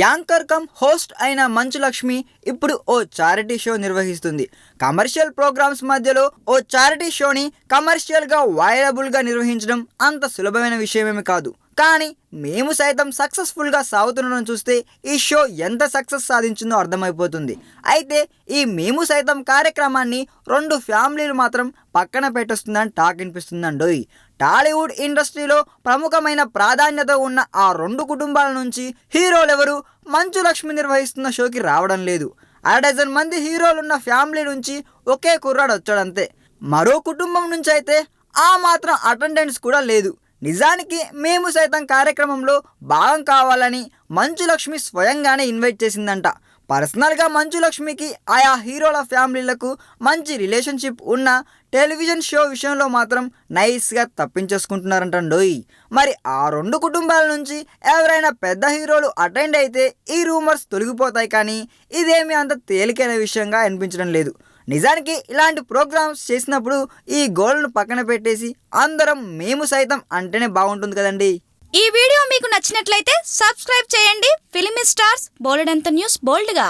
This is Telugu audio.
యాంకర్ కమ్ హోస్ట్ అయిన మంచు లక్ష్మి ఇప్పుడు ఓ చారిటీ షో నిర్వహిస్తుంది. కమర్షియల్ ప్రోగ్రామ్స్ మధ్యలో ఓ చారిటీ షోని కమర్షియల్గా వైరబుల్గా నిర్వహించడం అంత సులభమైన విషయమేమి కాదు. కానీ మేము సైతం సక్సెస్ఫుల్గా సాగుతుండడం చూస్తే ఈ షో ఎంత సక్సెస్ సాధించిందో అర్థమైపోతుంది. అయితే ఈ మేము సైతం కార్యక్రమాన్ని 2 ఫ్యామిలీలు మాత్రం పక్కన పెట్టేస్తుందని టాక్ వినిపిస్తుందండోయ్. టాలీవుడ్ ఇండస్ట్రీలో ప్రముఖమైన ప్రాధాన్యత ఉన్న ఆ 2 కుటుంబాల నుంచి హీరోలెవరు మంచు లక్ష్మి నిర్వహిస్తున్న షోకి రావడం లేదు. 1/2 మంది హీరోలున్న ఫ్యామిలీ నుంచి ఒకే కుర్రాడు వచ్చాడంతే. మరో కుటుంబం నుంచి అయితే ఆ మాత్రం అటెండెన్స్ కూడా లేదు. నిజానికి మేము సైతం కార్యక్రమంలో భాగం కావాలని మంచు లక్ష్మి స్వయంగానే ఇన్వైట్ చేసిందంట. పర్సనల్గా మంచు లక్ష్మికి ఆయా హీరోల ఫ్యామిలీలకు మంచి రిలేషన్షిప్ ఉన్న టెలివిజన్ షో విషయంలో మాత్రం నైస్గా తప్పించేసుకుంటున్నారంటండోయ్. మరి ఆ 2 కుటుంబాల నుంచి ఎవరైనా పెద్ద హీరోలు అటెండ్ అయితే ఈ రూమర్స్ తొలగిపోతాయి. కానీ ఇదేమీ అంత తేలికైన విషయంగా అనిపించడం లేదు. నిజానికి ఇలాంటి ప్రోగ్రామ్స్ చేసినప్పుడు ఈ గోల్ను పక్కన పెట్టేసి అందరం మేము సైతం అంటేనే బాగుంటుంది కదండి. ఈ వీడియో మీకు నచ్చినట్లయితే సబ్స్క్రైబ్ చేయండి. ఫిలిమి స్టార్స్ బోలెడంత న్యూస్ బోల్డ్గా.